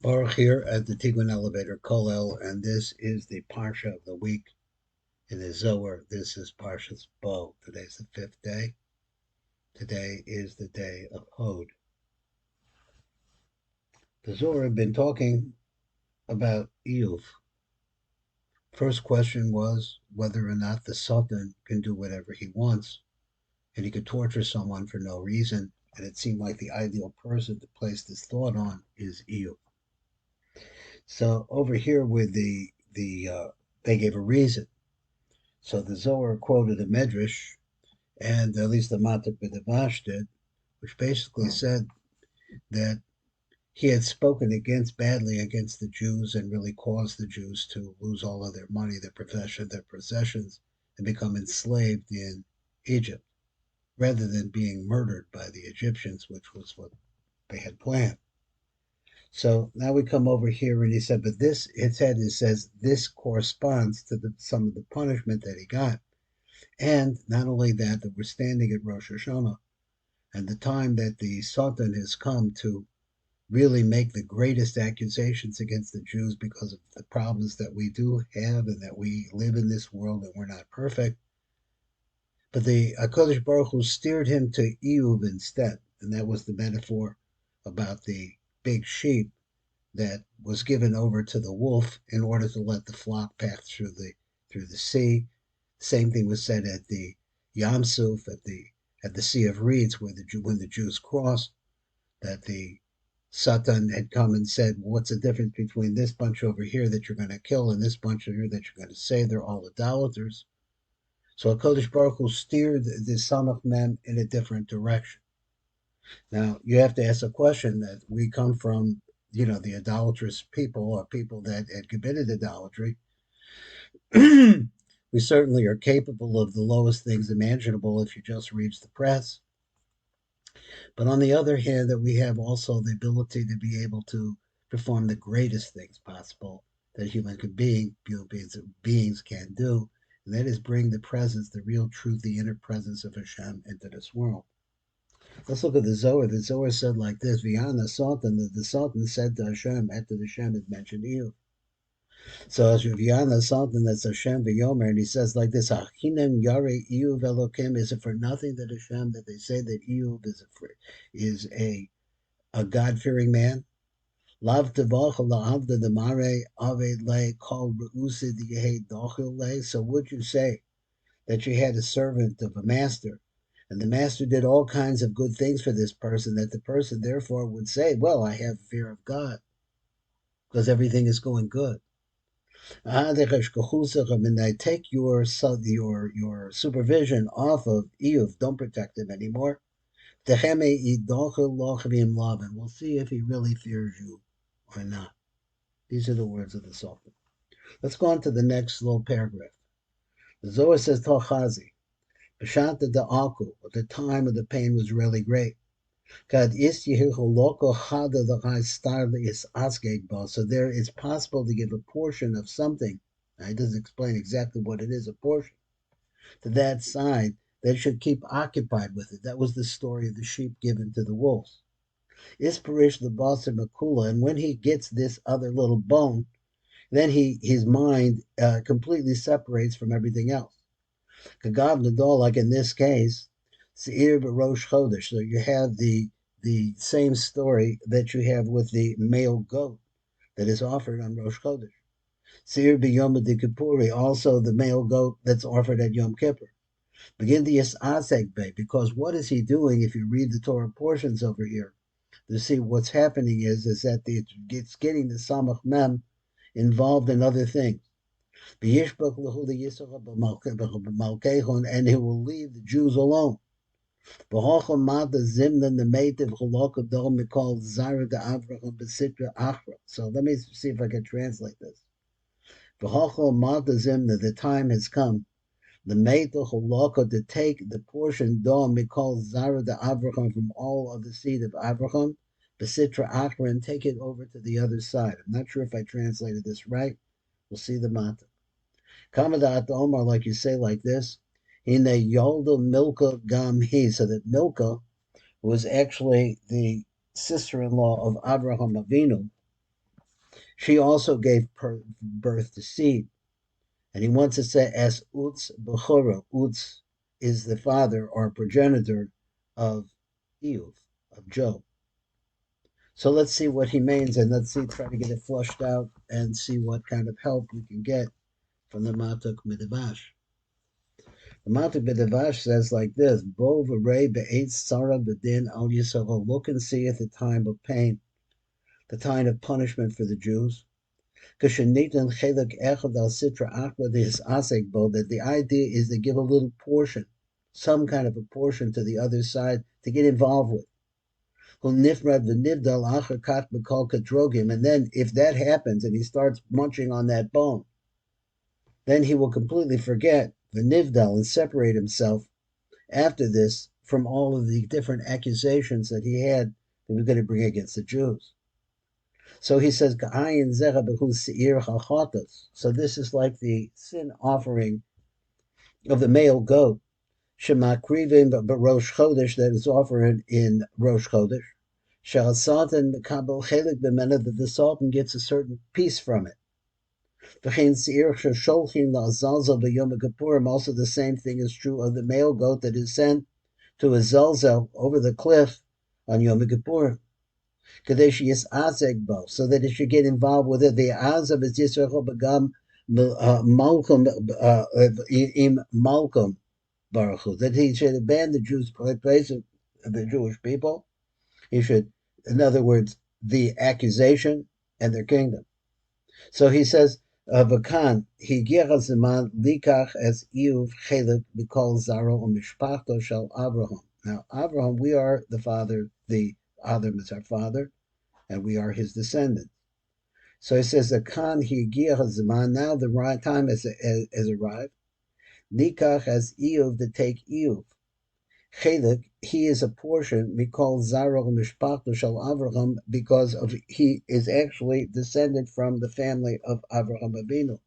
Baruch here at the Tikkun Elevator Kolel, and this is the Parsha of the week in the Zohar. This is Parsha's Bo. Today's the fifth day. Today is the day of Hod. The Zohar have been talking about Iyuv. First question was whether or not the Sultan can do whatever he wants, and he could torture someone for no reason. And it seemed like the ideal person to place this thought on is Iyuv. So over here with they gave a reason. So the Zohar quoted a medrash, and at least the Matak B'Davash did, which basically said that he had spoken badly against the Jews and really caused the Jews to lose all of their money, their profession, their possessions, and become enslaved in Egypt, rather than being murdered by the Egyptians, which was what they had planned. So now we come over here, and he said, but this, it says this corresponds to some of the punishment that he got. And not only that we're standing at Rosh Hashanah, and the time that the Sultan has come to really make the greatest accusations against the Jews because of the problems that we do have and that we live in this world and we're not perfect. But the HaKadosh Baruch Hu steered him to Iyuv instead, and that was the metaphor about the big sheep that was given over to the wolf in order to let the flock pass through the sea. Same thing was said at the Yam Suf, at the Sea of Reeds, when the Jews crossed, that the Satan had come and said, what's the difference between this bunch over here that you're going to kill and this bunch over here that you're going to say they're all idolaters? So HaKadosh Baruch Hu steered the Samach Mem in a different direction. Now, you have to ask a question that we come from, the idolatrous people or people that had committed idolatry. We certainly are capable of the lowest things imaginable if you just read the press. But on the other hand, that we have also the ability to be able to perform the greatest things possible that beings can do, and that is bring the presence, the real truth, the inner presence of Hashem into this world. Let's look at the Zohar. The Zohar said like this: V'yana Sultan, the Sultan said to Hashem after the Hashem had mentioned you. So V'yana Sultan, that's Hashem v'yomer, and he says like this: Achinem yare Iyuv Elokim. Is it for nothing that Hashem, that they say that Iyuv is a God-fearing man? Lav tevach la'avda demare aved le kol reusid yehe dochil le. So would you say that you had a servant of a master, and the master did all kinds of good things for this person, that the person therefore would say, well, I have fear of God because everything is going good. And I take your supervision off of Iyuv, don't protect him anymore. And we'll see if he really fears you or not. These are the words of the Sultan. Let's go on to the next little paragraph. The Zohar says, Tochazi, B'shanta da'aku, but the time of the pain was really great. So there it's possible to give a portion of something. It doesn't explain exactly what it is, a portion, to that side that should keep occupied with it. That was the story of the sheep given to the wolves. Isparish the Basa Makula, and when he gets this other little bone, then his mind completely separates from everything else. Kagab Nadol, like in this case, Seir Rosh Chodesh. So you have the same story that you have with the male goat that is offered on Rosh Chodesh. Seir B'Yom Kippuri, also the male goat that's offered at Yom Kippur. Begin the Yisasek Bay, because what is he doing? If you read the Torah portions over here, to see what's happening is that it's getting the Samach Mem involved in other things. And he will leave the Jews alone. So let me see if I can translate this. The time has come. The to take the portion from all of the seed of Avraham, and take it over to the other side. I'm not sure if I translated this right. We'll see the mata. Kamadat Omar, like you say, like this. In the Yolda Milka Gam He, so that Milka was actually the sister-in-law of Abraham Avinu. She also gave birth to seed. And he wants to say, as Utz Bechora, Utz is the father or progenitor of Eve, of Job. So let's see what he means, and let's see, try to get it flushed out and see what kind of help we can get from the Matuk Midrash. The Matuk Midrash says like this: Bo v'rei be'etz Sarah b'din al Yisrael. Look and see at the time of pain, the time of punishment for the Jews. That the idea is to give a little portion, some kind of a portion to the other side to get involved with. And then if that happens and he starts munching on that bone, then he will completely forget the nivdal and separate himself after this from all of the different accusations that he had that he was going to bring against the Jews. So he says, so this is like the sin offering of the male goat, Shemakrivim Rosh Chodesh, that is offered in Rosh Chodesh. Sultan that the Sultan gets a certain piece from it. Also, the same thing is true of the male goat that is sent to a zelzel over the cliff on Yom Kippur. So that it should get involved with it. The Azab is Yisrael Begam Malcolm im Malcolm Baruch Hu, that he should abandon the Jews' place of the Jewish people. He should, in other words, the accusation and their kingdom. So he says, Vakan, Higiach Zaman Likach as Iyuv Chelik Bikol Zaro Mishpachto Shel Avraham. Now, Avraham, we are the father, the Adam is our father, and we are his descendants. So he says, Akan Higiach Zaman, now the right time has arrived. Nikach as Iyuv to take Iyuv. Chelik, he is a portion, we call Zaro Mishpachto Shel Avraham, because of he is actually descended from the family of Avraham Avinu.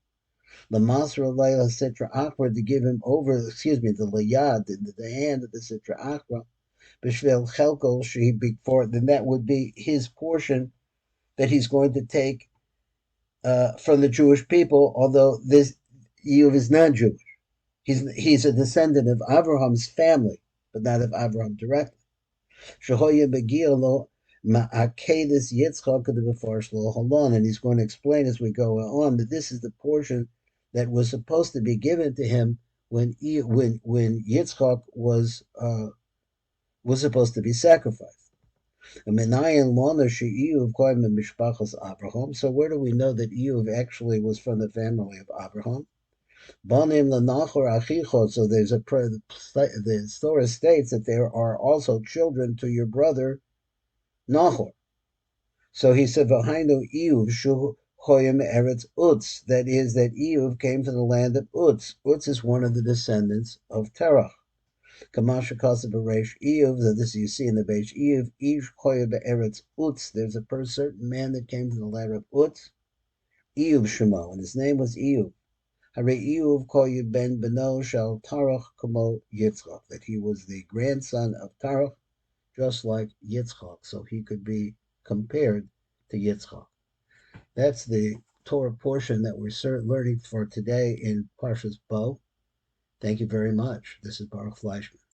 The Masra Leila Sitra Akra, to give him over, the Layad, the hand of the Sitra Akra, Bishvel Chelko, she before, then that would be his portion that he's going to take from the Jewish people, although this Iyuv is not Jewish. He's a descendant of Abraham's family, but not of Abraham directly. And he's going to explain as we go on that this is the portion that was supposed to be given to him when Yitzchak was supposed to be sacrificed. So where do we know that Iyuv actually was from the family of Abraham? So there's the Torah states that there are also children to your brother Nahor. So he said, "V'hainu Iyuv shu hoyim eretz Utz." That is, that Iyuv came from the land of Utz. Utz is one of the descendants of Terach. Kamasha Kasa Beresh Iyuv. This you see in the Beis Iyuv. Ish hoyim eretz Utz. There's a certain man that came from the land of Utz. Iyuv Shemo, and his name was Iyuv. Hare Iyuv koyu ben beno shel Tarach kamo Yitzchak, that he was the grandson of Tarach, just like Yitzchak, so he could be compared to Yitzchak. That's the Torah portion that we're learning for today in Parshas Bo. Thank you very much. This is Baruch Fleischman.